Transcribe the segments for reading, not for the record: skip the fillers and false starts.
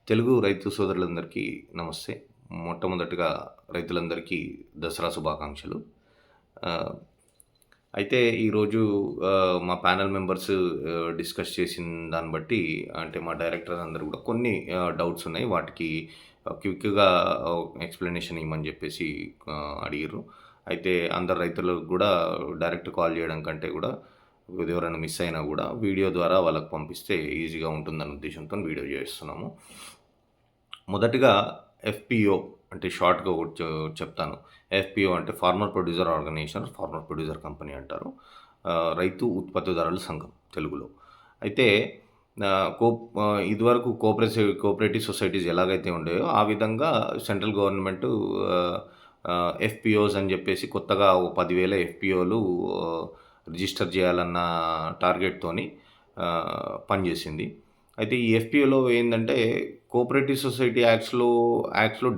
తెలుగు రైతు సోదరులందరికీ నమస్తే. మొట్టమొదటిగా రైతులందరికీ దసరా శుభాకాంక్షలు. ఆహ్, అయితే ఈరోజు మా ప్యానెల్ మెంబర్స్ డిస్కస్ చేసిన దాన్ని బట్టి అంటే మా డైరెక్టర్స్ అందరూ కూడా కొన్ని డౌట్స్ ఉన్నాయి. వాటికి క్విక్‌గా ఎక్స్‌ప్లనేషన్ ఇమ్మని చెప్పేసి అడిగిర్రు. అయితే అందరు రైతులకు కూడా డైరెక్ట్ కాల్ చేయడం కంటే కూడా ఎవరైనా మిస్ అయినా కూడా వీడియో ద్వారా వాళ్ళకి పంపిస్తే ఈజీగా ఉంటుందన్న ఉద్దేశంతోని వీడియో చేస్తున్నాము. మొదటిగా ఎఫ్‌పిఓ అంటే షార్ట్‌గా ఒకటి చెప్తాను. ఎఫ్‌పిఓ అంటే farmer producer organization, farmer producer company అంటారు. రైతు ఉత్పత్తిదారుల సంఘం తెలుగులో. అయితే ఇదివరకు కోఆపరేటివ్ సొసైటీస్ ఎలాగైతే ఉండేవో ఆ విధంగా సెంట్రల్ గవర్నమెంటు ఆహ్, ఆహ్, ఎఫ్‌పిఓస్ అని చెప్పేసి కొత్తగా ఓ 10,000 ఎఫ్‌పిఓలు రిజిస్టర్ చేయాలన్న టార్గెట్‌తోని పనిచేసింది. అయితే ఈ ఎఫ్‌పిఓలో ఏందంటే కోఆపరేటివ్ సొసైటీ యాక్ట్స్‌లో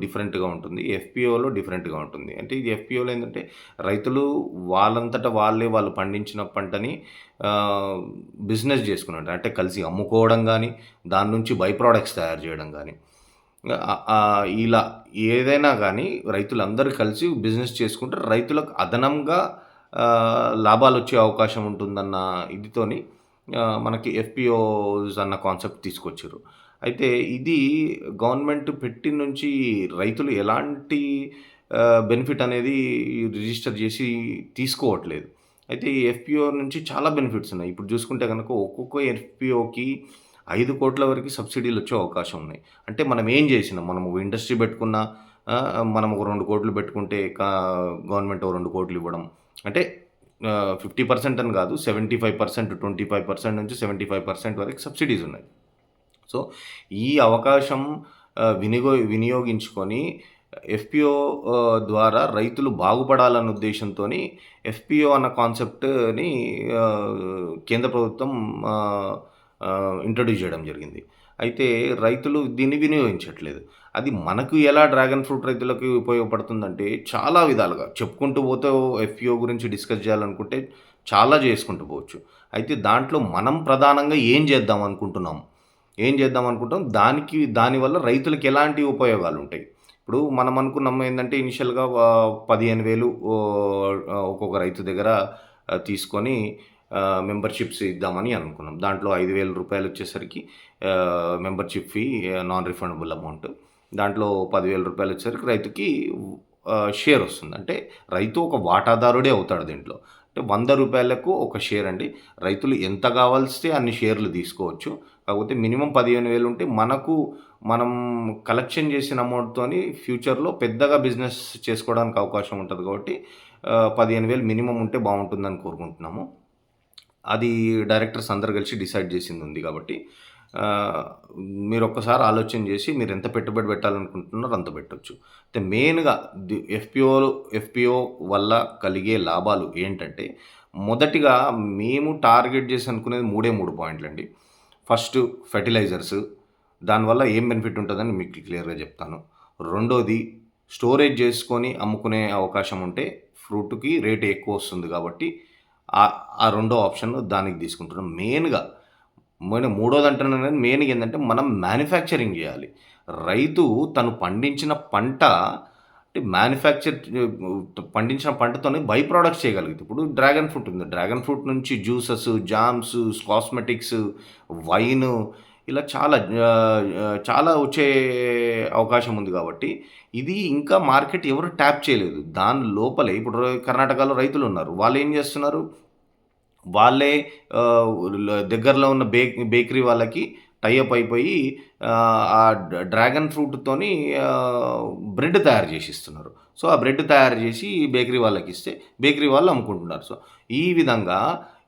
డిఫరెంట్‌గా ఉంటుంది. ఎఫ్‌పిఓలో డిఫరెంట్‌గా ఉంటుంది. అంటే ఇది ఎఫ్‌పిఓలో ఏందంటే రైతులు వాళ్ళంతట వాళ్ళు పండించిన పంటని ఆహ్, బిజినెస్ చేసుకున్నట్టు. అంటే కలిసి అమ్ముకోవడం గానీ, దాని నుంచి బై ప్రొడక్ట్స్ తయారు చేయడం గానీ, ఇలా ఏదైనా గానీ రైతులందరూ కలిసి బిజినెస్ చేసుకుంటే రైతులకు అదనంగా లాభాలొచ్చే అవకాశం ఉంటుందన్న ఇదితోని మనకి ఎఫ్‌పిఓస్ అన్న కాన్సెప్ట్ తీసుకొచ్చిర్రు. అయితే ఇది గవర్నమెంట్ పెట్టిన నుంచి రైతులు ఎలాంటి బెనిఫిట్ అనేది రిజిస్టర్ చేసి తీసుకోవట్లేదు. అయితే ఈ ఎఫ్‌పిఓ నుంచి చాలా బెనిఫిట్స్ ఉన్నాయి. ఇప్పుడు చూసుకుంటే గనక ఒక్కొక్క ఎఫ్‌పిఓకి 5,00,00,000 వరకు సబ్సిడీలొచ్చే అవకాశం ఉన్నాయి. అంటే మనం ఏం చేసినాం, మనం ఒక ఇండస్ట్రీ పెట్టుకున్నా మనం ఒక 2,00,00,000 పెట్టుకుంటే గవర్నమెంట్ ఓ 2,00,00,000 ఇవ్వడం. అంటే 50% అని కాదు, 75%, 25% నుంచి 75% వరకు సబ్సిడీస్ ఉన్నాయి. సో, ఈ అవకాశం వినియోగించుకొని ఎఫ్‌పిఓ ద్వారా రైతులు బాగుపడాలన్న ఉద్దేశంతోని ఎఫ్‌పిఓ అన్న కాన్సెప్ట్‌ని కేంద్ర ప్రభుత్వం ఆహ్, ఆహ్, ఇంట్రొడ్యూస్ చేయడం జరిగింది. అయితే రైతులు దీన్ని వినియోగించట్లేదు. అది మనకు ఎలా డ్రాగన్ ఫ్రూట్ రైతులకి ఉపయోగపడుతుందంటే చాలా విధాలుగా చెప్పుకుంటూ పోతే ఎఫ్‌పిఓ గురించి డిస్కస్ చేయాలనుకుంటే చాలా చేసుకుంటూ పోవచ్చు. అయితే దాంట్లో మనం ప్రధానంగా ఏం చేద్దాం అనుకుంటాం? దానివల్ల రైతులకి ఎలాంటి ఉపయోగాలుంటాయి? ఇప్పుడు మనం అనుకున్నాం ఏందంటే ఇనిషియల్‌గా 15,000 ఒక్కొక్క రైతు దగ్గర తీసుకొని మెంబర్‌షిప్స్ ఇద్దామని అనుకున్నాం. దాంట్లో రూ. 5,000 వచ్చేసరికి membership fee non refundable amount. దాంట్లో రూ. 10,000 వచ్చేసరికి రైతుకి షేర్ వస్తుంది. అంటే రైతు ఒక వాటాదారుడే అవుతాడు దీంట్లో. అంటే రూ. 100కు ఒక షేర్ అండి. రైతులు ఎంత కావాల్స్తే అన్ని షేర్లు తీసుకోవచ్చు. కాకపోతే మినిమమ్ 15,000 ఉంటే మనం కలెక్షన్ చేసిన అమౌంట్‌తోని ఫ్యూచర్‌లో పెద్దగా బిజినెస్ చేసుకోవడానికి అవకాశం ఉంటది కాబట్టి 15,000 మినిమమ్ ఉంటే బావుంటుందని కోరుకుంటున్నాము. అది డైరెక్టర్స్ అందరూ కలిసి డిసైడ్ చేసిందుంది కాబట్టి ఆహ్, మీరొక్కసారి ఆలోచన చేసి మీరెంత పెట్టుబడి పెట్టాలనుకుంటున్నారో అంత పెట్టొచ్చు. అయితే మెయిన్‌గా ఎఫ్‌పిఓ వల్ల కలిగే లాభాలు ఏంటంటే, మొదటిగా మేము టార్గెట్ చేసి అనుకునేది 3 పాయింట్లండి. First fertilisers. దానివల్ల ఏం బెనిఫిట్ ఉంటదని మీకు క్లియర్‌గా చెప్తాను. రెండోది స్టోరేజ్ చేసుకొని అమ్ముకునే అవకాశం ఉంటే ఫ్రూట్‌కి రేట్ ఎక్కువొస్తుంది కాబట్టి ఆ రెండో ఆప్షన్ దానికి తీసుకుంటున్నాం. మూడోది అంటున్నాను గానీ మెయిన్‌గా ఏందంటే మనం మ్యానుఫ్యాక్చరింగ్ జేయాలి. రైతు తను పండించిన పంట అంటే పండించిన పంటతోని బై ప్రొడక్ట్స్ చేయగలుగుతాడు. ఇప్పుడు డ్రాగన్ ఫ్రూట్ ఉంది. డ్రాగన్ ఫ్రూట్ నుంచి జ్యూసెస్, జామ్స్, కాస్మెటిక్స్, వైను ఇలా చాలా వచ్చే అవకాశం ఉంది గాబట్టి, ఇది ఇంకా మార్కెట్ ఎవరు ట్యాప్ చేయలేదు. దాని లోపలే ఇప్పుడు కర్ణాటకలో రైతులున్నారు. వాళ్ళేం జేస్తున్నారు? వాళ్ళే ఆహ్, దగ్గరలో ఉన్న బేకరీ వాళ్ళకి టై అప్ అయిపోయి ఆ డ్రాగన్ ఫ్రూట్‌తోని బ్రెడ్ తయారు జేసిస్తున్నారు. సో, ఆ బ్రెడ్ తయారు జేసి బేకరీ వాళ్ళకిస్తే, బేకరీ వాళ్ళు అమ్ముకుంటున్నారు. సో, ఈ విధంగా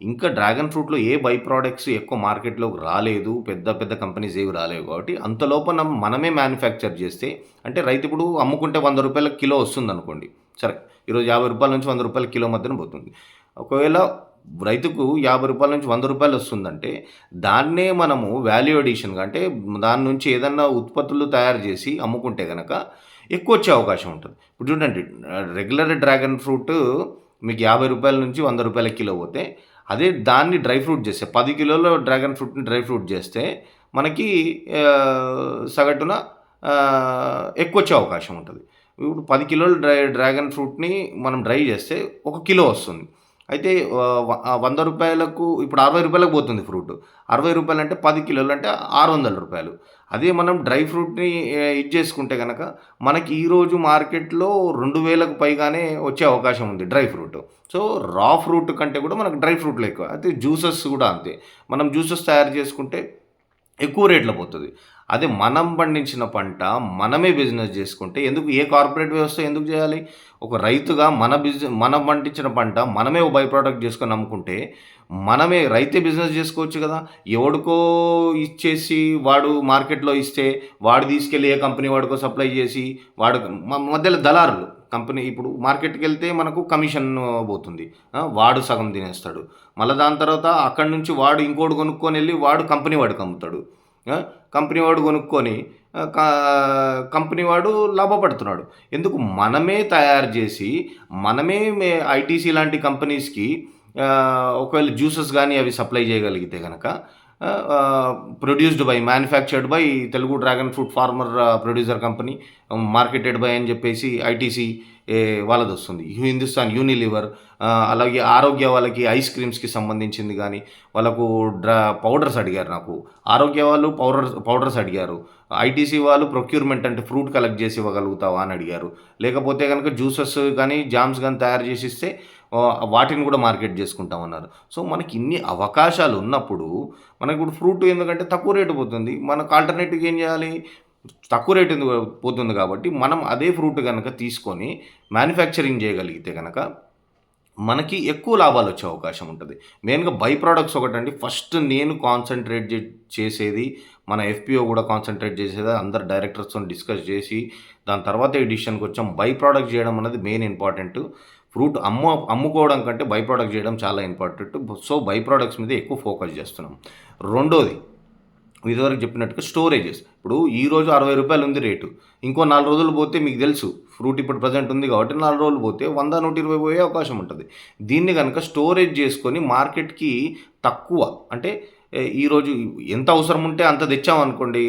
ఇంకా డ్రాగన్ ఫ్రూట్‌లో ఏ బై ప్రొడక్ట్స్ ఎక్కువ మార్కెట్‌లోకి రాలేదు. పెద్ద పెద్ద కంపెనీస్ ఏవి రాలేవు కాబట్టి, అంత లోపల మనమే మ్యానుఫ్యాక్చర్ జేస్తే అంటే రైతు ఇప్పుడు అమ్ముకుంటే రూ. 100 కిలో వస్తుందనుకోండి. సరే, ఈరోజు రూ. 50 నుంచి రూ. 100 కిలో మధ్యన పోతుంది. ఒకవేళ రైతుకు రూ. 50 నుంచి రూ. 100 వస్తుందంటే, దాన్నే మనము వాల్యూ అడిషన్‌గా అంటే దాని నుంచి ఏదన్నా ఉత్పత్తులు తయారు జేసి అమ్ముకుంటే గనక ఎక్కువొచ్చే అవకాశం ఉంటది. ఇప్పుడు చూడండి, రెగ్యులర్ డ్రాగన్ ఫ్రూట్ మీకు రూ. 50 నుంచి రూ. 100 కిలో పోతే, అదే దాన్ని డ్రై ఫ్రూట్ జేస్తే 10 కిలోల డ్రాగన్ ఫ్రూట్‌ని డ్రై ఫ్రూట్ జేస్తే మనకి సగటున ఎక్కువొచ్చే అవకాశం ఉంటది. ఇప్పుడు 10 కిలోలు డ్రాగన్ ఫ్రూట్‌ని మనం డ్రై చేస్తే 1 కిలో వస్తుంది. అయితే రూ. 100కు ఇప్పుడు రూ. 60కి పోతుంది ఫ్రూటు. రూ. 60 అంటే 10 కిలోలు అంటే రూ. 600. అదే మనం డ్రై ఫ్రూట్‌ని ఇది చేసుకుంటే గనక మనకి ఈరోజు మార్కెట్‌లో 2000కు పైగానే వచ్చే అవకాశం ఉంది డ్రై ఫ్రూట్. సో, రా ఫ్రూట్ కంటే కూడా మనకు డ్రై ఫ్రూట్‌లో ఎక్కువ. అయితే జ్యూసెస్ కూడా అంతే. మనం జ్యూసెస్ తయారు చేసుకుంటే ఎక్కువ రేట్‌లో పోతది. అదే మనం పండించిన పంట మనమే బిజినెస్ జేసుకుంటే ఎందుకు ఏ కార్పొరేట్ వ్యవస్థ ఎందుకు జేయాలి? ఒక రైతుగా మనం పండించిన పంట మనమే బై ప్రొడక్ట్ జేసుకొని అమ్ముకుంటే, మనమే రైతే బిజినెస్ జేసుకోవచ్చు గదా! ఎవడికో ఇచ్చేసి వాడు మార్కెట్‌లో ఇస్తే, వాడు తీసుకెళ్ళి ఏ కంపెనీ వాడికో సప్లై జేసి, వాడు మధ్యలో దళారులు. కంపెనీ ఇప్పుడు మార్కెట్‌కెళ్తే మనకు కమిషన్ పోతుంది. వాడు సగం తినేస్తాడు. మళ్ళా దాని తర్వాత అక్కడి నుంచి వాడు ఇంకోటి కొనుక్కొనెళ్ళి వాడు కంపెనీ వాడికి అమ్ముతాడు. ఆ! కంపెనీ వాడు కొనుక్కొని ఆహ్, కా కంపెనీ వాడు లాభపడుతున్నాడు. ఎందుకు మనమే తయారు జేసి, మనమే ఐటీసీ లాంటి కంపెనీస్‌కి ఒకవేళ జ్యూసెస్ గాని అవి సప్లై చేయగలిగితే గనక manufactured by Telugu dragon fruit farmer producer company, marketed by అని జెప్పేసి ఐటీసీ వాళ్ళదొస్తుంది. హిందుస్థాన్ యూనిలివర్, అలాగే ఆరోగ్య వాళ్ళకి ఐస్ క్రీమ్స్‌కి సంబంధించింది గానీ, వాళ్ళకు పౌడర్స్ అడిగారు నాకు. ఆరోగ్య వాళ్ళు పౌడర్స్ అడిగారు. ఐటీసీ వాళ్ళు ప్రొక్యూర్‌మెంట్ అంటే ఫ్రూట్ కలెక్ట్ జేసి ఇవ్వగలుగుతావా అని అడిగారు. లేకపోతే గనక జ్యూసెస్ గానీ, జామ్స్ గానీ తయారు జేసిస్తే వాటిని గూడా మార్కెట్ జేసుకుంటామన్నారు. సో, మనకి ఇన్ని అవకాశాలున్నప్పుడు, మనకిప్పుడు ఫ్రూట్ ఎందుకంటే తక్కువ రేటు పోతుంది. మనకు ఆల్టర్‌నేటివ్‌గా ఏం జేయాలి? తక్కువ రేట్ ఎందుకు పోతుంది గాబట్టి, మనం అదే ఫ్రూట్ గనక తీసుకొని మ్యానుఫ్యాక్చరింగ్ జేయగలిగితే గనక, మనకి ఎక్కువ లాభాలొచ్చే అవకాశం ఉంటది. మెయిన్‌గా బై ప్రొడక్ట్స్ ఒకటండి. ఫస్ట్ నేను కాన్సంట్రేట్ చేసేది, మన ఎఫ్‌పిఓ గూడా కాన్సంట్రేట్ చేసేది, అందరు డైరెక్టర్స్‌తోని డిస్కస్ జేసి, దాని తర్వాత ఈ డిసిషన్‌కొచ్చాం. బై ప్రొడక్ట్ జేయడం అన్నది మెయిన్ ఇంపార్టెంటు. ఫ్రూట్ అమ్ముకోవడం కంటే బై ప్రొడక్ట్ జేయడం చాలా ఇంపార్టెంటు. సో, బై ప్రొడక్ట్స్ మీద ఎక్కువ ఫోకస్ జేస్తున్నాం. రెండోది, ఇదివరకు చెప్పినట్టుగా స్టోరేజెస్. ఇప్పుడు ఈరోజు రూ. 60 ఉంది రేటు. ఇంకో 4 రోజులు పోతే మీకు తెలుసు ఫ్రూట్ ఇప్పుడు ప్రెజెంట్ ఉంది కాబట్టి 4 రోజులు పోతే 100, 120 పోయే అవకాశం ఉంటది. దీన్ని గనక స్టోరేజ్ చేసుకొని మార్కెట్‌కి తక్కువ అంటే ఈరోజు ఎంత అవసరం ఉంటే అంత తెచ్చామనుకోండి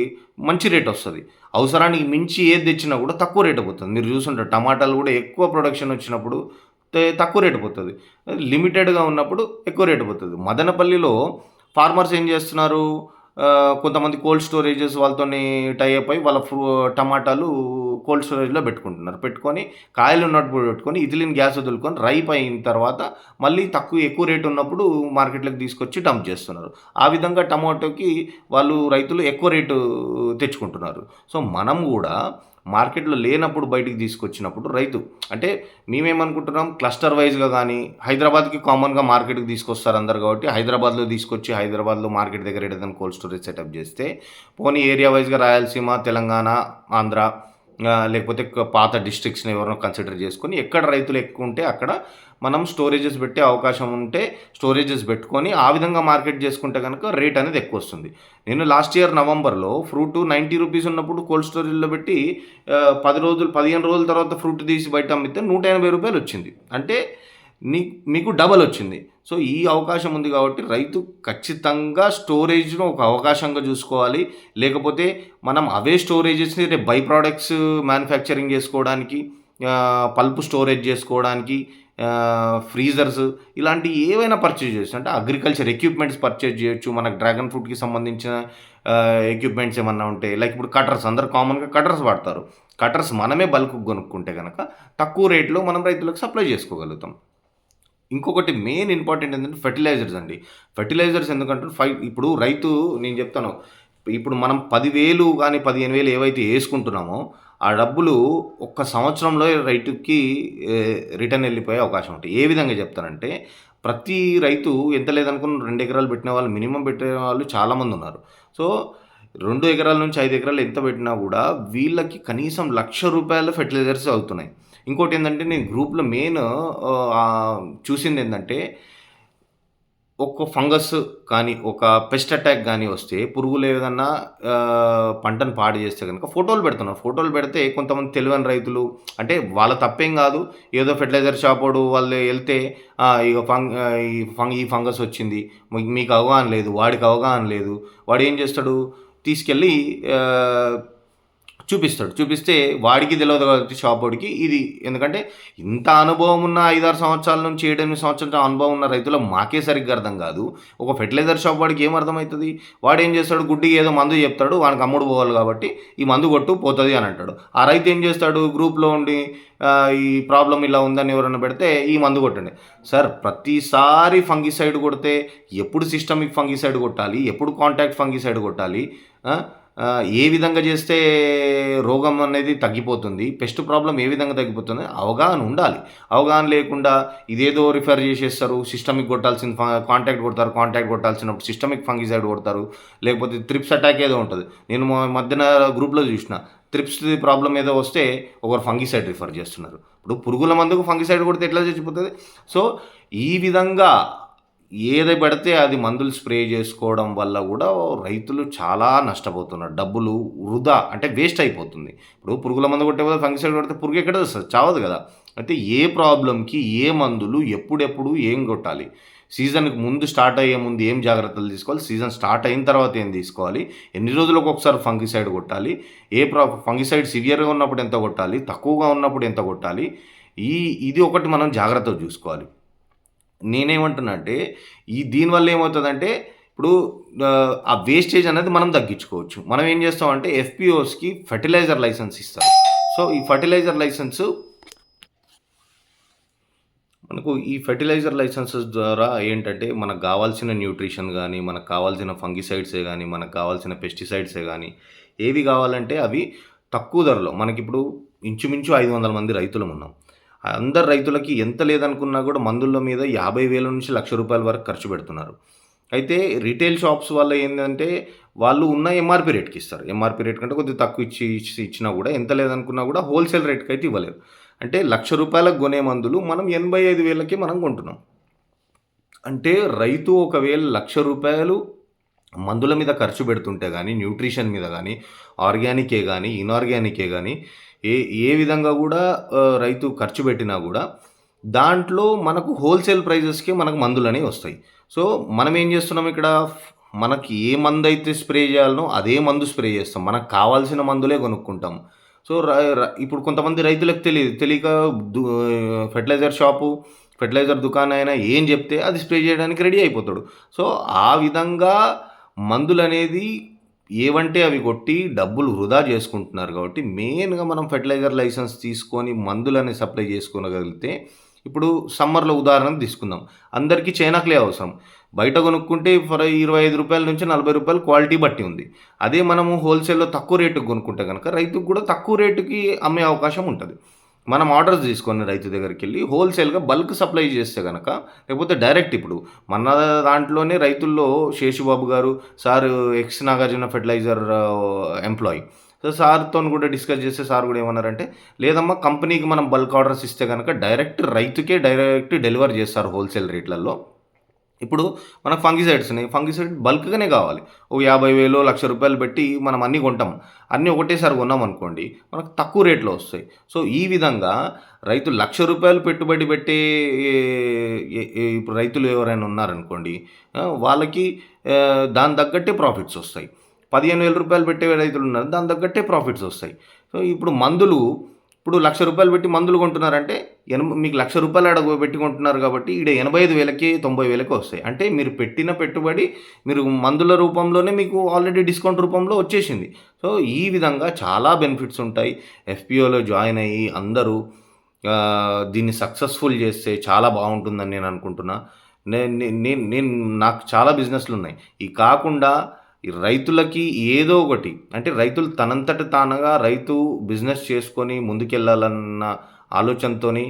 మంచి రేట్ వస్తది. అవసరానికి మించి ఏది తెచ్చినా కూడా తక్కువ రేట్ పోతుంది. మీరు చూసుంటారు టమాటాలు కూడా ఎక్కువ ప్రొడక్షన్ వచ్చినప్పుడు తక్కువ రేట్ పోతది. లిమిటెడ్‌గా ఉన్నప్పుడు ఎక్కువ రేట్ పోతది. మదనపల్లిలో ఫార్మర్స్ ఏం చేస్తున్నారు? కొంతమంది కోల్డ్ స్టోరేజెస్ వాళ్ళతోని టై అప్ అయ్యి వాళ్ళ టమాటాలు కోల్డ్ స్టోరేజ్‌లో పెట్టుకుంటున్నారు. పెట్టుకొని కాయలు ఉన్నప్పుడు పెట్టుకొని ఇథిలిన్ గ్యాస్ వదులుకొని రైప్ అయిన తర్వాత మళ్ళీ ఎక్కువ రేట్ ఉన్నప్పుడు మార్కెట్‌లోకి తీసుకొచ్చి డంప్ చేస్తున్నారు. ఆ విధంగా టమాటోకి వాళ్ళు రైతులు ఎక్కువ రేటు తెచ్చుకుంటున్నారు. సో, మనం గూడా మార్కెట్‌లో లేనప్పుడు బయటికి తీసుకొచ్చినప్పుడు రైతు అంటే మేమేమనుకుంటున్నాం క్లస్టర్ వైస్‌గా గానీ, హైదరాబాద్‌కి కామన్‌గా మార్కెట్‌కి తీసుకొస్తారు అందరూ కాబట్టి, హైదరాబాద్‌లో తీసుకొచ్చి హైదరాబాద్‌లో మార్కెట్ దగ్గర ఏదైనా కోల్డ్ స్టోరేజ్ సెటప్ జేస్తే, పోనీ ఏరియా వైస్‌గా రాయలసీమ, తెలంగాణ, ఆంధ్ర లేకపోతే పాత డిస్ట్రిక్ట్స్‌ని ఎవరినో కన్సిడర్ చేసుకొని, ఎక్కడ రైతులు ఎక్కువుంటే అక్కడ మనం స్టోరేజెస్ పెట్టే అవకాశం ఉంటే, స్టోరేజెస్ పెట్టుకొని ఆ విధంగా మార్కెట్ చేసుకుంటే గనక రేట్ అనేది ఎక్కువొస్తుంది. నేను లాస్ట్ ఇయర్ నవంబర్‌లో ఫ్రూటు రూ. 90 ఉన్నప్పుడు కోల్డ్ స్టోరేజ్‌లో పెట్టి 10 రోజులు, 15 రోజుల తర్వాత ఫ్రూట్ తీసి బయట అమ్మితే రూ. 180 వచ్చింది. అంటే మీకు డబల్ వచ్చింది. సో, ఈ అవకాశం ఉంది కాబట్టి రైతు ఖచ్చితంగా స్టోరేజ్‌ను ఒక అవకాశంగా చూసుకోవాలి. లేకపోతే మనం అవే స్టోరేజెస్‌ని రేపు బై ప్రొడక్ట్స్ మ్యానుఫ్యాక్చరింగ్ చేసుకోవడానికి, పల్ప్ స్టోరేజ్ చేసుకోవడానికి, ఫ్రీజర్స్ ఇలాంటివి ఏవైనా పర్చేజ్ చేయొచ్చు. అంటే అగ్రికల్చర్ ఎక్విప్‌మెంట్స్ పర్చేజ్ చేయొచ్చు. మనకు డ్రాగన్ ఫ్రూట్‌కి సంబంధించిన ఎక్విప్‌మెంట్స్ ఏమన్నా ఉంటే లైక్ ఇప్పుడు కటర్స్ అందరూ కామన్‌గా కటర్స్ వాడతారు. కటర్స్ మనమే బల్క్‌గా కొనుక్కుంటే గనక తక్కువ రేట్‌లో మనం రైతులకు సప్లై చేసుకోగలుగుతాం. ఇంకొకటి మెయిన్ ఇంపార్టెంట్ ఏంటంటే ఫెర్టిలైజర్స్ అండి. ఫెర్టిలైజర్స్ ఎందుకంటే ఇప్పుడు రైతు నేను చెప్తాను. ఇప్పుడు మనం 10,000 గాని, 15,000 ఏవైతే యేసుకుంటున్నామో, ఆ డబ్బులు ఒక్క సంవత్సరంలో రైతుకి రిటర్న్ ఎళ్ళిపోయే అవకాశం ఉంటాయి. ఏ విధంగా చెప్తానంటే, ప్రతి రైతు ఎంత లేదనుకున్న 2 ఎకరాలు పెట్టిన వాళ్ళు మినిమమ్ పెట్టే వాళ్ళు చాలామందున్నారు. సో, 2 ఎకరాల నుంచి 5 ఎకరాలు ఎంత పెట్టినా గూడా వీళ్ళకి కనీసం రూ. 1,00,000 ఫెర్టిలైజర్స్ అవుతున్నాయి. ఇంకోటేందంటే నేను గ్రూప్‌లో మెయిన్ చూసిందేందంటే, ఒక ఫంగస్ కానీ, ఒక పెస్ట్ అటాక్ గాని వస్తే, పురుగులేదన్నా పంటను పాడు చేస్తే గనక ఫోటోలు పెడుతున్నారు. ఫోటోలు పెడితే కొంతమంది తెలివని రైతులు అంటే వాళ్ళ తప్పేం గాదు. ఏదో ఫెర్టిలైజర్ షాపోడు వాళ్ళు ఎళ్తే ఇగో ఈ ఫంగస్ వచ్చింది. మీకు అవగాహన లేదు. వాడికి అవగాహన లేదు. వాడేం చేస్తాడు? తీసుకెళ్ళి ఆహ్, చూపిస్తాడు. చూపిస్తే వాడికి తెలవదు కాబట్టి షాపోడికి ఇది ఎందుకంటే ఇంత అనుభవం ఉన్న 5, 6 సంవత్సరాల నుంచి 7, 8 సంవత్సరాల అనుభవం ఉన్న రైతులకు మాకే సరిగ్గా అర్థం కాదు. ఒక ఫెర్టిలైజర్ షాప్ వాడికి ఏం అర్థమైతది? వాడేం చేస్తాడు గుడ్డిగా ఏదో మందు చెప్తాడు. వానికి అమ్ముడు పోవాలి కాబట్టి ఈ మందు కొట్టు పోతది అని అంటాడు. ఆ రైతు ఏం చేస్తాడు గ్రూప్‌లో ఉండి ఈ ప్రాబ్లమ్ ఇలా ఉందని ఎవరైనా పెడితే ఈ మందు కొట్టండి. సార్ ప్రతిసారి ఫంగిసైడ్ కొడితే ఎప్పుడు సిస్టమిక్ ఫంగిసైడ్ కొట్టాలి? ఎప్పుడు కాంటాక్ట్ ఫంగిసైడ్ కొట్టాలి? ఆ! ఏ విధంగా చేస్తే రోగం అనేది తగ్గిపోతుంది? పెస్ట్ ప్రాబ్లమ్ ఏ విధంగా తగ్గిపోతుంది? అవగాహన ఉండాలి. అవగాహన లేకుండా ఇదేదో రిఫర్ చేసేస్తారు. సిస్టమిక్ కొట్టాల్సిన కాంటాక్ట్ కొడతారు. కాంటాక్ట్ కొట్టాల్సినప్పుడు సిస్టమిక్ ఫంగిసైడ్ కొడతారు. లేకపోతే త్రిప్స్ అటాక్ ఏదో ఉంటది. నేను మధ్యన గ్రూప్‌లో చూసిన. త్రిప్స్ ప్రాబ్లమ్ ఏదో వస్తే ఒకరు ఫంగిసైడ్ రిఫర్ చేస్తున్నారు. ఇప్పుడు పురుగుల మందుకు ఫంగిసైడ్ కొడితే ఎట్లా చచ్చిపోతది? సో, ఈ విధంగా ఏది పడితే అది మందులు స్ప్రే చేసుకోవడం వల్ల కూడా రైతులు చాలా నష్టపోతున్నారు. డబ్బులు వృధా అంటే వేస్ట్ అయిపోతుంది. ఇప్పుడు పురుగుల మందు కొట్టే బదులు ఫంగిసైడ్ కొడితే పురుగు ఎక్కడ వస్తది? చావదు కదా! అయితే ఏ ప్రాబ్లమ్‌కి ఏ మందులు ఎప్పుడెప్పుడు ఏం కొట్టాలి? సీజన్‌కి ముందు స్టార్ట్ అయ్యే ముందు ఏం జాగ్రత్తలు తీసుకోవాలి? సీజన్ స్టార్ట్ అయిన తర్వాత ఏం తీసుకోవాలి? ఎన్ని రోజులకు ఒకసారి ఫంగిసైడ్ కొట్టాలి? ఫంగిసైడ్ సివియర్‌గా ఉన్నప్పుడు ఎంత కొట్టాలి? తక్కువగా ఉన్నప్పుడు ఎంత కొట్టాలి? ఇది ఒకటి మనం జాగ్రత్తగా చూసుకోవాలి. నేనేమంటున్నా అంటే, దీనివల్ల ఏమవుతదంటే, ఇప్పుడు ఆ వేస్టేజ్ అనేది మనం తగ్గించుకోవచ్చు. మనం ఏం చేస్తామంటే, ఎఫ్‌పిఓస్‌కి ఫెర్టిలైజర్ లైసెన్స్ ఇస్తారు. సో, ఈ ఫెర్టిలైజర్ లైసెన్స్ మనకు ఈ ఫెర్టిలైజర్ లైసెన్సెస్ ద్వారా ఏంటంటే, మనకు గావాల్సిన న్యూట్రిషన్ గానీ, మనకు కావాల్సిన ఫంగిసైడ్సే గానీ, మనకు కావాల్సిన పెస్టిసైడ్సే గానీ, ఏవి కావాలంటే అవి తక్కువ ధరలో మనకిప్పుడు ఇంచుమించు 500 మంది రైతులమున్నాం. అందరు రైతులకి ఎంత లేదనుకున్నా కూడా మందుల మీద 50,000 నుంచి రూ. 1,00,000 వరకు ఖర్చు పెడుతున్నారు. అయితే రిటైల్ షాప్స్ వల్ల ఏందంటే, వాళ్ళు ఉన్న ఎంఆర్‌పీ రేట్‌కి ఇస్తారు. ఎంఆర్‌పీ రేట్ కంటే కొద్దిగా తక్కువ ఇచ్చినా కూడా ఎంత లేదనుకున్నా కూడా హోల్‌సేల్ రేట్‌కయితే ఇవ్వలేరు. అంటే రూ. 1,00,000కి కొనే మందులు మనం 85,000కి మనం కొంటున్నాం. అంటే రైతు ఒకవేళ రూ. 1,00,000 మందుల మీద ఖర్చు పెడుతుంటే గానీ, న్యూట్రిషన్ మీద గానీ, ఆర్గానికే గానీ, ఇనార్గానికే గానీ, ఏ ఏ విధంగా గూడా రైతు ఖర్చు పెట్టినా గూడా, దాంట్లో మనకు హోల్‌సేల్ ప్రైజెస్‌కే మనకు మందులనేవి వస్తాయి. సో, మనమేం జేస్తున్నాం ఇక్కడ, మనకి ఏ మందైతే స్ప్రే జేయాలనో అదే మందు స్ప్రే జేస్తాం. మనకు కావాల్సిన మందులే కొనుక్కుంటాం. సో, ర ర ఇప్పుడు కొంతమంది రైతులకు తెలీదు. తెలియక దు ఫెర్టిలైజర్ షాపు, ఫెర్టిలైజర్ దుకాణాయన ఏం జెప్తే అది స్ప్రే జేయడానికి రెడీ అయిపోతాడు. సో, ఆ విధంగా మందులనేది ఏవంటే అవి కొట్టి డబ్బులు వృధా చేసుకుంటున్నారు కాబట్టి, మెయిన్‌గా మనం ఫెర్టిలైజర్ లైసెన్స్ తీసుకొని మందులని సప్లై చేసుకోగలిగితే, ఇప్పుడు సమ్మర్‌లో ఉదాహరణకు తీసుకుందాం. అందరికీ చైనాకులే అవసరం. బయట కొనుక్కుంటే ఫర్ రూ. 25 నుంచి రూ. 40 క్వాలిటీ బట్టి ఉంది. అదే మనము హోల్‌సేల్‌లో తక్కువ రేటుకి కొనుక్కుంటే గనక రైతుకు కూడా తక్కువ రేటుకి అమ్మే అవకాశం ఉంటది. మనం ఆర్డర్స్ తీసుకొని రైతు దగ్గరికెళ్ళి హోల్‌సేల్‌గా బల్క్ సప్లై చేస్తే గనక, లేకపోతే డైరెక్ట్ ఇప్పుడు మన దాంట్లోనే రైతుల్లో Seshubabu garu, sir ex Nagarjuna fertiliser employee. So, సార్‌తోని కూడా డిస్కస్ చేస్తే సార్ కూడా ఏమన్నారంటే, లేదమ్మా కంపెనీకి మనం బల్క్ ఆర్డర్స్ ఇస్తే గనక డైరెక్ట్ డెలివర్ చేస్తారు హోల్‌సేల్ రేట్‌లలో. ఇప్పుడు మనకు ఫంగిసైడ్స్ ఉన్నాయి. ఫంగిసైడ్ బల్క్‌గానే కావాలి. ఓ 50,000 రూ. 1,00,000 పెట్టి మనం అన్నీ కొంటాం. అన్నీ ఒకటేసారి కొన్నామనుకోండి, మనకు తక్కువ రేట్‌లో వస్తాయి. సో, ఈ విధంగా రైతు రూ. 1,00,000 పెట్టుబడి పెట్టే ఇప్పుడు రైతులు ఎవరైనా ఉన్నారనుకోండి, వాళ్ళకి దానికి తగ్గట్టే ప్రాఫిట్స్ వస్తాయి. రూ. 15,000 పెట్టే రైతులున్నారు. దానికి తగ్గట్టే ప్రాఫిట్స్ వస్తాయి. సో, ఇప్పుడు మందులు ఇప్పుడు రూ. 1,00,000 పెట్టి మందులు కొంటున్నారంటే, మీకు రూ. 1,00,000 ఆడ పెట్టి కొంటున్నారు కాబట్టి, ఈడ 85,000కి, 90,000కి వస్తాయి. అంటే మీరు పెట్టిన పెట్టుబడి మీరు మందుల రూపంలోనే మీకు ఆల్రెడీ డిస్కౌంట్ రూపంలో వచ్చేసింది. సో, ఈ విధంగా చాలా బెనిఫిట్స్ ఉంటాయి. ఎఫ్‌పిఓలో జాయిన్ అయ్యి అందరూ దీన్ని సక్సెస్‌ఫుల్ చేస్తే చాలా బావుంటుందని నేను అనుకుంటున్నా. నేను నే నేను నేను నాకు చాలా బిజినెస్‌లున్నాయి. ఇయి కాకుండా ఈ రైతులకి ఏదో ఒకటి అంటే రైతులు తనంతట తానుగా రైతు బిజినెస్ చేసుకొని ముందుకెళ్ళాలన్న ఆలోచనతోని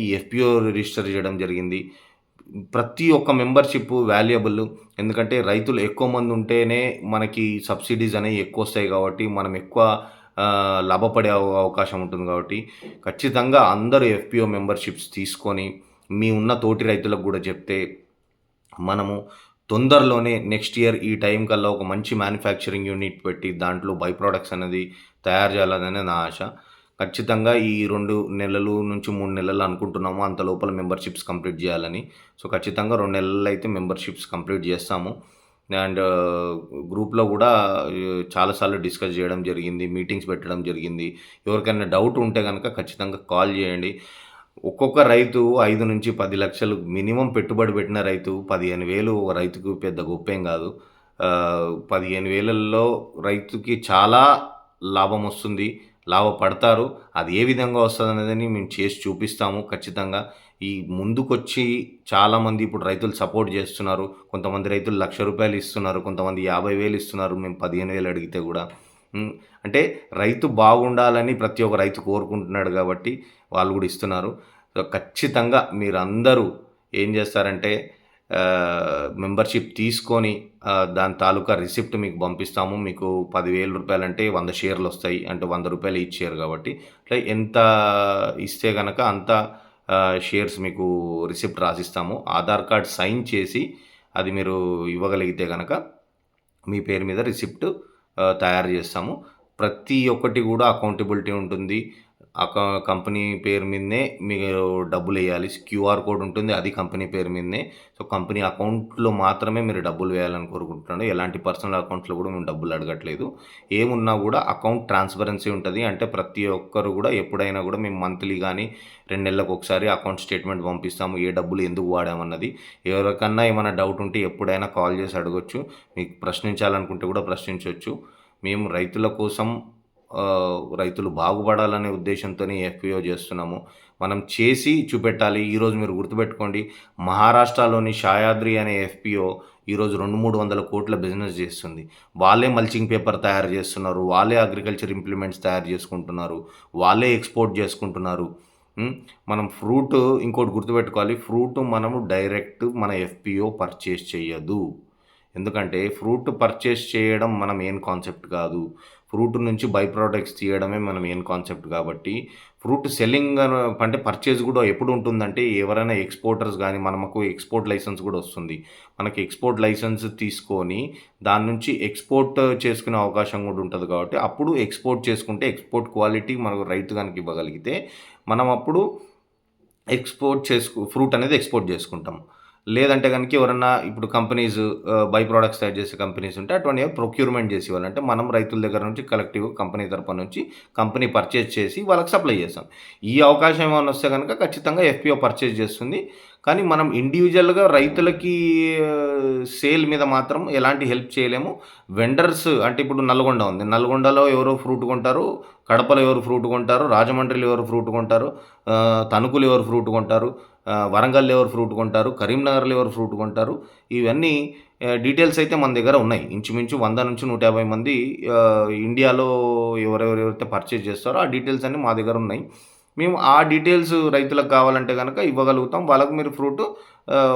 ఈ ఎఫ్‌పిఓ రిజిస్టర్ చేయడం జరిగింది. ప్రతి ఒక్క మెంబర్‌షిప్ వాల్యుయబుల్. ఎందుకంటే రైతులు ఎక్కువ మంది ఉంటేనే మనకి సబ్సిడీస్ అనేవి ఎక్కువొస్తాయి కాబట్టి, మనం ఎక్కువ లాభపడే అవకాశం ఉంటుంది కాబట్టి, ఖచ్చితంగా అందరూ ఎఫ్‌పిఓ మెంబర్‌షిప్స్ తీసుకొని, మీ ఉన్న తోటి రైతులకు గూడా చెప్తే, మనము తొందరలోనే నెక్స్ట్ ఇయర్ ఈ టైం కల్లా ఒక మంచి మ్యానుఫ్యాక్చరింగ్ యూనిట్ పెట్టి, దాంట్లో బై ప్రొడక్ట్స్ అనేది తయారు చేయాలనేది నా ఆశ. ఖచ్చితంగా ఈ 2 నెలలు నుంచి 3 నెలలు అనుకుంటున్నాము. అంత లోపల మెంబర్‌షిప్స్ కంప్లీట్ జేయాలని. సో, ఖచ్చితంగా 2 నెలల్లో అయితే మెంబర్‌షిప్స్ కంప్లీట్ జేస్తాము. అండ్ గ్రూప్‌లో గూడా చాలా సార్లు డిస్కస్ జేయడం జరిగింది. మీటింగ్స్ పెట్టడం జరిగింది. ఎవరికైనా డౌట్ ఉంటే గనక ఖచ్చితంగా కాల్ జేయండి. ఒక్కొక్క రైతు 5-10 లక్షలు మినిమమ్ పెట్టుబడి పెట్టిన రైతు 15,000 ఒక రైతుకు పెద్ద గొప్పేం గాదు. 15,000ల్లో రైతుకి చాలా లాభమొస్తుంది. లాభపడతారు. అది ఏ విధంగా వస్తదనేదని మేము చేసి చూపిస్తాము ఖచ్చితంగా. ఈ ముందుకొచ్చి చాలామంది ఇప్పుడు రైతులు సపోర్ట్ జేస్తున్నారు. కొంతమంది రైతులు రూ. 1,00,000 ఇస్తున్నారు. కొంతమంది 50,000 ఇస్తున్నారు. మేము 15,000 అడిగితే గూడా. అంటే రైతు బాగుండాలని ప్రతి ఒక్క రైతు కోరుకుంటున్నాడు గాబట్టి వాళ్ళు గూడా ఇస్తున్నారు. సో, ఖచ్చితంగా మీరందరూ ఏం జేస్తారంటే మెంబర్‌షిప్ తీసుకొని దాని తాలూకా రిసిప్ట్ మీకు పంపిస్తాము. మీకు రూ. 10,000 అంటే 100 షేర్‌లొస్తాయి. అంటే రూ. 100 ఈచ్ షేర్ గాబట్టి. ఇట్లా ఎంత ఇస్తే గనక అంత షేర్స్ మీకు రిసిప్ట్ రాసిస్తాము. ఆధార్ కార్డ్ సైన్ చేసి అది మీరు ఇవ్వగలిగితే గనక మీ పేరు మీద రిసిప్ట్ తయారు జేస్తాము. ప్రతి ఒక్కటి గూడా అకౌంటబిలిటీ ఉంటుంది. కంపెనీ పేరు మీదనే మీరు డబ్బులెయ్యాలి. క్యూఆర్ కోడ్ ఉంటుంది. అది కంపెనీ పేరు మీదనే. సో, కంపెనీ అకౌంట్‌లో మాత్రమే మీరు డబ్బులు వేయాలని కోరుకుంటున్నాను. ఎలాంటి పర్సనల్ అకౌంట్స్‌లో గూడా మేము డబ్బులు అడగట్లేదు. ఏమున్నా గూడా అకౌంట్ ట్రాన్స్‌పరెన్సీ ఉంటది. అంటే ప్రతి ఒక్కరు గూడా ఎప్పుడైనా గూడా మేము మంత్లీ గానీ, 2 నెలలకొకసారి అకౌంట్ స్టేట్మెంట్ పంపిస్తాము. ఏ డబ్బులు ఎందుకు వాడామన్నది. ఎవరికన్నా ఏమైనా డౌట్ ఉంటే ఎప్పుడైనా కాల్ చేసి అడగొచ్చు. మీకు ప్రశ్నించాలనుకుంటే గూడా ప్రశ్నించొచ్చు. మేము రైతుల కోసం రైతులు బాగుపడాలనే ఉద్దేశంతోనే ఎఫ్‌పిఓ జేస్తున్నాము. మనం చేసి చూపెట్టాలి. ఈరోజు మీరు గుర్తుపెట్టుకోండి. మహారాష్ట్రలోని షాయాద్రి అనే ఎఫ్‌పిఓ ఈరోజు 200-300 కోట్ల బిజినెస్ జేస్తుంది. వాళ్ళే మల్చింగ్ పేపర్ తయారు జేస్తున్నారు. వాళ్ళే అగ్రికల్చర్ ఇంప్లిమెంట్స్ తయారు జేసుకుంటున్నారు. వాళ్ళే ఎక్స్‌పోర్ట్ జేసుకుంటున్నారు. మనం ఇంకోటి గుర్తుపెట్టుకోవాలి. మనము డైరెక్ట్ మన ఎఫ్‌పిఓ పర్చేజ్ చెయ్యదు. ఎందుకంటే ఫ్రూట్ పర్చేస్ చేయడం మన మెయిన్ కాన్సెప్ట్ కాదు. ఫ్రూట్ నుంచి బై ప్రొడక్ట్స్ తీయడమే మన మెయిన్ కాన్సెప్ట్ కాబట్టి, ఫ్రూట్ సెల్లింగ్ అంటే పర్చేజ్ కూడా ఎప్పుడు ఉంటుందంటే, ఎవరైనా ఎక్స్‌పోర్టర్స్ గానీ, మనకు ఎక్స్‌పోర్ట్ లైసెన్స్ కూడా వస్తుంది. మనకి ఎక్స్‌పోర్ట్ లైసెన్స్ తీసుకొని, దాని నుంచి ఎక్స్‌పోర్ట్ చేసుకునే అవకాశం కూడా ఉంటది కాబట్టి, అప్పుడు ఎక్స్‌పోర్ట్ చేసుకుంటే, ఎక్స్‌పోర్ట్ క్వాలిటీ మనకు రైతు గనుక ఇవ్వగలిగితే, మనం అప్పుడు ఫ్రూట్ అనేది ఎక్స్‌పోర్ట్ చేసుకుంటాం. లేదంటే గనుక ఎవరన్నా ఇప్పుడు కంపెనీస్ బై ప్రొడక్ట్స్ తయారు చేసే కంపెనీస్ ఉంటే అటువంటివి ప్రొక్యూర్‌మెంట్ చేసేవాళ్ళు. అంటే మనం రైతుల దగ్గర నుంచి కలెక్టివ్ కంపెనీ తరపున నుంచి కంపెనీ పర్చేజ్ చేసి వాళ్ళకి సప్లై చేస్తాం. ఈ అవకాశం ఏమన్నా వస్తే గనుక ఖచ్చితంగా ఎఫ్‌పిఓ పర్చేజ్ చేస్తుంది. కానీ మనం ఇండివిడ్యువల్‌గా రైతులకి సేల్ మీద మాత్రం ఎలాంటి హెల్ప్ చేయలేము. వెండర్స్ అంటే ఇప్పుడు నల్గొండ ఉంది. నల్గొండలో ఎవరో ఫ్రూట్ కొంటారు. కడపలో ఎవరు ఫ్రూట్ కొంటారు. రాజమండ్రిలో ఎవరు ఫ్రూట్ కొంటారు. తణుకులో ఎవరు ఫ్రూట్ కొంటారు. వరంగల్‌లో ఎవరు ఫ్రూట్ కొంటారు. కరీంనగర్‌లో ఎవరు ఫ్రూట్ కొంటారు. ఇవన్నీ డీటెయిల్స్ అయితే మన దగ్గర ఉన్నాయి. ఇంచుమించు 100-150 మంది ఇండియాలో ఎవరెవరైతే పర్చేజ్ చేస్తారో ఆ డీటెయిల్స్ అన్నీ మా దగ్గర ఉన్నాయి. మేము ఆ డీటెయిల్స్ రైతులకు కావాలంటే గనక ఇవ్వగలుగుతాం. వాళ్ళకు మీరు ఫ్రూట్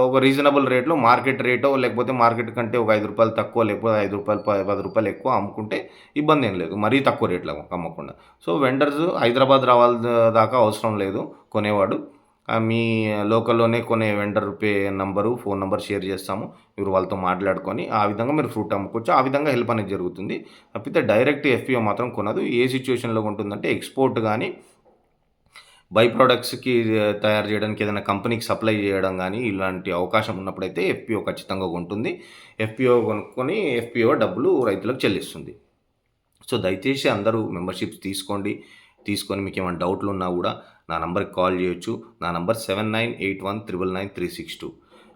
ఒక రీజనబుల్ రేట్‌లో మార్కెట్ రేటో లేకపోతే మార్కెట్ కంటే ఒక రూ. 5 తక్కువ లేకపోతే రూ. 5 రూ. 10 ఎక్కువ అమ్ముకుంటే ఇబ్బందేం లేదు. మరీ తక్కువ రేట్‌లో అమ్మకుండా. సో, వెండర్స్ హైదరాబాద్ దాకా అవసరం లేదు కొనేవాడు. మీ లోకల్‌లోనే కొనే vendor number, phone number share చేస్తాము. మీరు వాళ్ళతో మాట్లాడుకొని ఆ విధంగా మీరు ఫ్రూట్ అమ్ముకోవచ్చు. ఆ విధంగా హెల్ప్ అనేది జరుగుతుంది. తప్పితే డైరెక్ట్ ఎఫ్‌పిఓ మాత్రం కొనదు. ఏ సిట్యుయేషన్‌లో ఉంటుందంటే ఎక్స్‌పోర్ట్ గానీ, బై ప్రొడక్ట్స్‌కి తయారు చేయడానికి ఏదైనా కంపెనీకి సప్లై చేయడం గానీ, ఇలాంటి అవకాశం ఉన్నప్పుడైతే ఎఫ్‌పిఓ ఖచ్చితంగా కొంటుంది. ఎఫ్‌పిఓ కొనుక్కొని ఎఫ్‌పిఓ డబ్బులు రైతులకు చెల్లిస్తుంది. సో, దయచేసి అందరూ మెంబర్‌షిప్స్ తీసుకోండి. తీసుకొని మీకేమైనా డౌట్లున్నా గూడా నా నంబర్‌కి కాల్ జేయొచ్చు. నా నంబర్ 7981999362.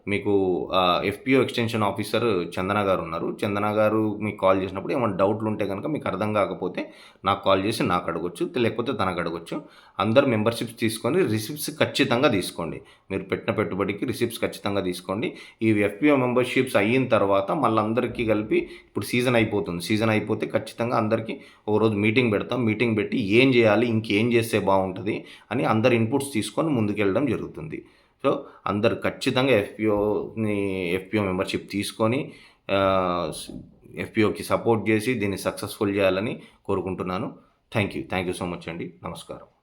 మీకు ఎఫ్‌పిఓ ఎక్స్‌టెన్షన్ ఆఫీసర్ చందన గారున్నారు. చందన గారు మీకు కాల్ చేసినప్పుడు ఏమైనా డౌట్లుంటే గనక మీకు అర్థం కాకపోతే నాకు కాల్ చేసి నాకు అడగొచ్చు. లేకపోతే తనకు అడగొచ్చు. అందరూ మెంబర్‌షిప్స్ తీసుకొని రిసిప్ట్స్ ఖచ్చితంగా తీసుకోండి. మీరు పెట్టిన పెట్టుబడికి రిసిప్ట్స్ ఖచ్చితంగా తీసుకోండి. ఈ ఎఫ్‌పిఓ మెంబర్‌షిప్స్ అయిన తర్వాత మళ్ళీ అందరికీ కలిపి ఇప్పుడు సీజన్ అయిపోతుంది. సీజన్ అయిపోతే ఖచ్చితంగా అందరికీ ఒకరోజు మీటింగ్ పెడతాం. మీటింగ్ పెట్టి ఏం చేయాలి? ఇంకేం చేస్తే బావుంటది? అని అందరి ఇన్పుట్స్ తీసుకొని ముందుకెళ్ళడం జరుగుతుంది. సో, అందరూ ఖచ్చితంగా ఎఫ్‌పిఓ మెంబర్‌షిప్ తీసుకొని ఆహ్, స్ ఎఫ్‌పిఓకి సపోర్ట్ చేసి దీన్ని సక్సెస్‌ఫుల్ చేయాలని కోరుకుంటున్నాను. థ్యాంక్ యూ సో మచ్ అండి. నమస్కారం.